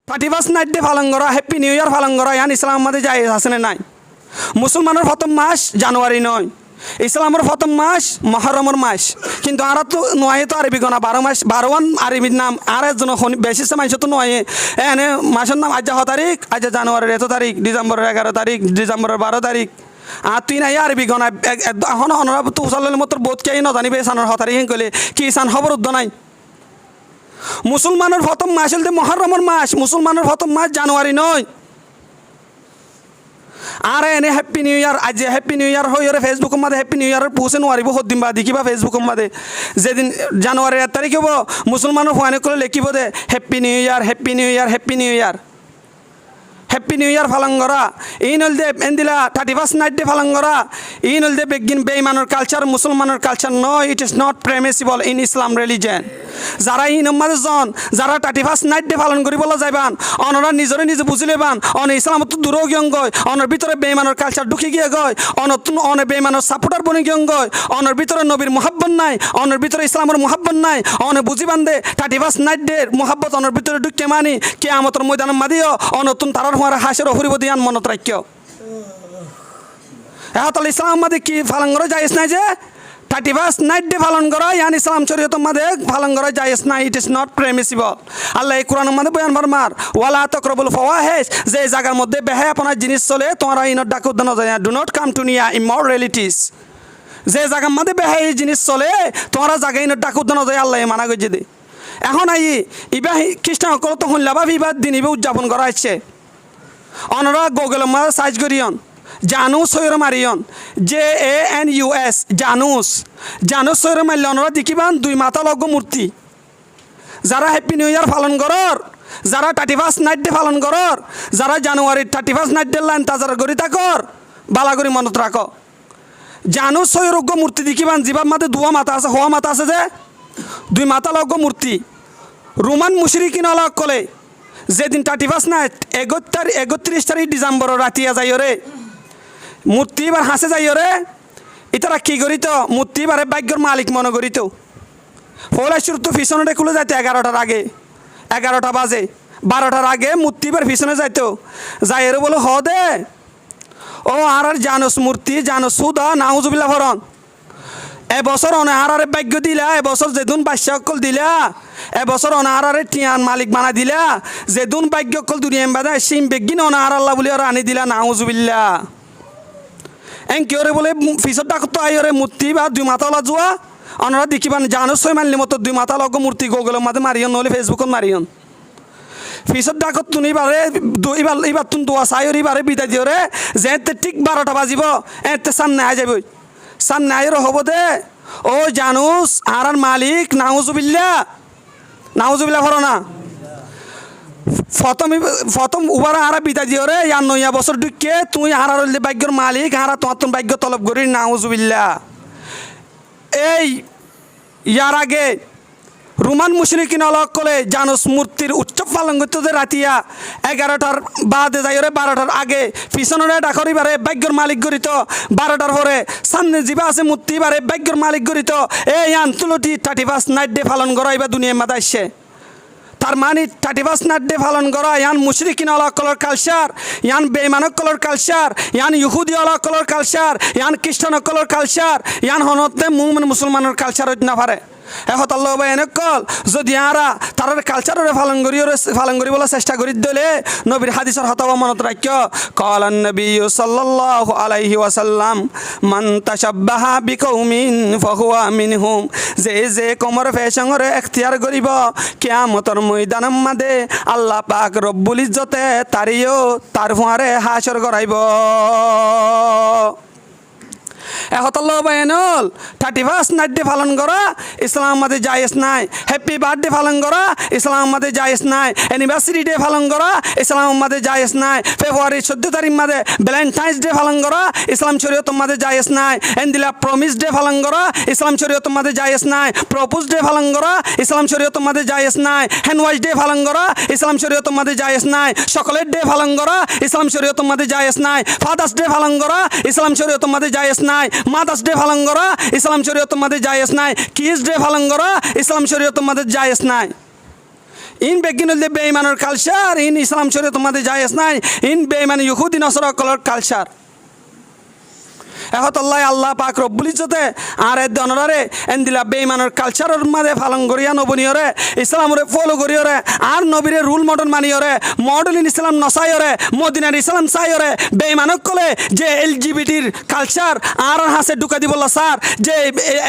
31 night day পালন করা, happy new year পালন করা ইয়ান ইসলামের মধ্যে জায়েজ আছে না নাই? মুসলমানের প্রথম মাস জানুয়ারি নয়, ইসলামের প্রথম মাস মহরমের মাস, কিন্তু আর তো নয় তো আরবি গোনা 12 মাস 12 আরবির নাম আর একজন বেশি মাস তো নয় এনে মাসের নাম আজ 6 তারিখ, আজ জানুয়ারির 1 তারিখ, ডিসেম্বরের 11 তারিখ, ডিসেম্বরের 12 তারিখ, আর তুই নাই আরবি গোনা এখন অনরা তো উসালের মতো বোধ কে নজানিবে সানের 6 তারিখ কলে কি সান খবর উদ্দ নাই। মুসলমানের প্রথম মাস হল মহরমের মাস, মুসলমানের প্রথম মাস জানুয়ারি নয়। আর এনে হ্যাপি নিউ ইয়ার, আজ হ্যাপি নিউ ইয়ার হয়ে ফেসবুকের মধ্যে হ্যাপি নিউ ইয়ারের পৌঁছে নোয়ারিব সদিন বা দেখিবা ফেসবুকের মধ্যে যেদিন জানুয়ারির 1 তারিখ হব মুসলমানের ফোনে করে লিখিব দে happy new year, happy new year, happy new year, happy new year পালন করা। এই নল দে এন্দিলা 31 নাইট ডে পালন করা, এই নল দে বেগিন বেইমানের কালচার, মুসলমানের কালচার নয়। It is not permissible in Islam religion. যারা এই নম্বর জন যারা 31 নাইট ডে পালন করিবলা যাইবান অনরা নিজরে নিজে বুঝি লেবান অন ইসলামত দূরও গিয়ং গয়, অনর ভিতরে বেইমানের কালচার ঢুকি গিয়ে গয়, অনতুন অনে বেইমানের সাপোর্টার বনি গিয়ং গয়, অনর ভিতরে নবীর মুহাব্বত নাই, অনর ভিতরে ইসলামের মুহাব্বত নাই, অনে বুঝি বান্ধে 31 নাইট ডে মুহাব্বত অনর ভিতরে ঢুকে মানি কিয়ামতের ময়দানের মাদিও অনতুন তারার হওয়ার হাসের হরিব দিয়ান মনত রাখিও। এখন ইসলাম মাদে কি পালন করা জায়েজ নাই যে 31 নাইট ডে পালন করা ইয়ান ইসলাম শরীয়তের মধ্যে পালন করা জায়েজ নাই। ইট ইজ নট প্রেমিসিবল। আল্লাহ এই কোরআনের মধ্যে বয়ান ফরমার ওয়ালা তাকরাবুল ফাওয়াহিশ, যে জায়গার মধ্যে বেহায়াপনা জিনিস চলে তোমরা ইনত ডাক উদ্দান যায়, ডু নট কাম টু নিয়া ইমোরালিটিস। যে জায়গার মধ্যে বেহাই জিনিস চলে তোমরা জায়গায় ইনত ডাক উদ্দান যায়, আল্লাহ মানা করছে দে। এখন আই ইবা খ্রিস্টান সকল তো শুনলাবা ইবা দিন ইবা উদযাপন করা হচ্ছে। অনরা গুগলের মধ্যে সার্চ করিয়ন জানুস সৈর মারিয়ন JANUS জানুস, জানুস সৈর মারলে অনরা দেখিবান 2 মাথা লগ্য মূর্তি। যারা হ্যাপি নিউ ইয়ার পালন করর, যারা 31 নাইট ডে পালন করর, যারা জানুয়ারির 31 নাইট ডে লাইন তাজার গড়ি থাকর বালা করি মনত রাখ। জানুস সৈরজ্ঞ মূর্তি দেখিবান জীবার মাঝে 2 মাথা আছে, হওয়া মাথা আছে যে 2 মাথা লগ্য মূর্তি। রোমান মুশরিকিন অলগ কলে যেদিন 31 নাইট 31 তারিখ ডিসেম্বর রাতিয়া যাই রে মূর্তি এবার হাসে যাই রে ইতারা কি করিত মূর্তি এবারে ভাগ্যর মালিক মনে করিত। ফলে শুরু তো পিছনে খুলে যাইতো 11টার আগে, 11টা বাজে 12টার আগে মূর্তি এবার পিছনে যাইতো যাই রে বলো হ দে ও আর জানোস মূর্তি জানোস সুদা নাউজুবিল্লাহ ফরন এবছর অনাহারে ভাগ্য দিলা, এবছর যেদিন বাদশাহকল দিলা, এবছর অনাহারে টিয়ান মালিক বানা দিলা, যেদিন ভাগ্যকল দুনিয়া বাদা সিম বেগিন অনাহার আল্লাহ বলি আর আনি দিলা নাউজুবিল্লাহ। এন কিয়রে বলে ফিসর ডাকতো আইরে মূর্তি বা 2 মাথা ওলা যোৱা অনরা দেখিবান জানোস ছয় মানলি মতো 2 মাথা লগ মূর্তি গুগলের মাঝে মারিয়ন নহলে ফেসবুকত মারিয়ন। ফিসর ডাকত তুমি বারে এবার তুমি দোয়া চাইর এবারে বিদায় দিও রে যে ঠিক 12টা বাজিব এতে সামনে আই যাবই, সামনে আইর হব দে ও জানুস আর মালিক নাউজুবিল্লাহ, নাউজুবিল্লাহ ফর না প্রথম উবার হারা বিদায় দিও রে ইয়ার নয়া বছর ঢুকে তুই হারার ভাগ্যর মালিক হারা তোমার ভাগ্য তলব করি নাউজুবিল্লাহ। এই ইয়ার আগে রোমান মুশরিকিন অলগ কলে জানুস মূর্তির উৎসব পালন করতে রাতিয়া 11টার বাদে যাই রে 12টার আগে পিছনে ডাকরি বারে ভাগ্যর মালিক গরিত 12টার পরে সামনে যিবা আছে মূর্তি বারে ভাগ্যর মালিক গরিত এই আন্তলটি 31 নাইট ডে পালন করা এবার দুনিয়ার মাথা আসছে। তার মানে 31 নাইট ডে পালন করা ইয়ান মুশরিকিন অলগ কলর কালচার, ইয়ান বেঈমানক কলর কালচার, ইয়ান ইহুদি অলগ কলর কালচার, ইয়ান খ্রিস্টান কলর কালচার, ইয়ান হনতে মুমিন মুসলমানের কালচার হইতে না পারে। এখন আল্লাহ এনে কল যদি আরা তার কালচারে পালন করিবলৈ চেষ্টা করি দিলে নবীর হাদিসের হতাবা মনত রাখিও কলান নবী সাল্লাল্লাহু আলাইহি ওয়াসাল্লাম মান তাশাব্বাহা বিকৌমিন ফাহুয়া মিনহুম, যে কমর ফ্যাশনরে এখতিয়ার করিব কিয়ামতের ময়দানের মাঝে আল্লাহ পাক রব্বুল ইজ্জতে তারিও তার ফুয়ারে হাসর করাইব। এহতাল্লাহ বায়নল 31 নাইট ডে পালন করা ইসলাম মাঝে জায়েজ নাই, হ্যাপি বার্থডে পালন করা ইসলাম মাঝে জায়েজ নাই, অ্যানিভার্সারি ডে পালন করা ইসলাম মাঝে জায়েজ নাই, ফেব্রুয়ারি 14 তারিখ মাঝে ভ্যালেন্টাইন্স ডে পালন করা ইসলাম শরীয়তের মাঝে জায়েজ নাই, এন্দিলা প্রমিস ডে পালন করা ইসলাম শরীয়তের মাঝে জায়েজ নাই, প্রপোজ ডে পালন করা ইসলাম শরীয়তের মাঝে জায়েজ নাই, হ্যান্ডওয়াশ ডে পালন করা ইসলাম শরীয়তের মাঝে জায়েজ নাই, চকলেট ডে পালন করা ইসলাম শরীয়তের মাঝে জায়েজ নাই, ফাদার্স ডে পালন করা ইসলাম শরীয়তের মাঝে জায়েজ নাই, মাদার্স ডে পালন করা ইসলাম শরীয়তের মাঝে জায়েজ নাই, কিডস ডে পালন করা ইসলাম শরীয়তের মাঝে জায়েজ নাই। ইন বেগিন হলে বেঈমানের কালচার ইন ইসলাম শরীয়তের মধ্যে জায়েজ নাই ইন বেঈমান ইহুদি নসরা কলার কালচার এহতল্লাহ আল্লাহ পাক রব্বুল ইজ্জতে আর এ দনরারে এন্দিলা বেঈমানের কালচারের মাঝে পালন করিয়া নবনীয়রে ইসলামরে ফলো করিয়রে আর নবীরে রুল মডেল মানিয়রে মডেল ইন ইসলাম নসাইয়রে মদিনার ইসলাম চাইয়রে বেঈমানক কলে যে এলজিবিটির কালচার আর হাসে ঢুকা দিবল্লা স্যার যে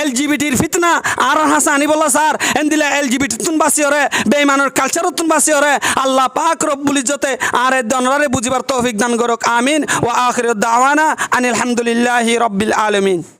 এলজিবিটির ফিতনা আর হাসে আনিবল্লা স্যার এন্দিলা এলজিবিটি তুন বাসিয়রে বেঈমানের কালচারত তুন বাসিয়রে আল্লাহ পাক রব্বুল ইজ্জতে আর এ দনরারে বুঝিবার তৌফিক দান করুক আমিন ওয়া আখিরুদ দাওয়ানা আনিল হামদুলিল্লাহি রব্বিল আলামিন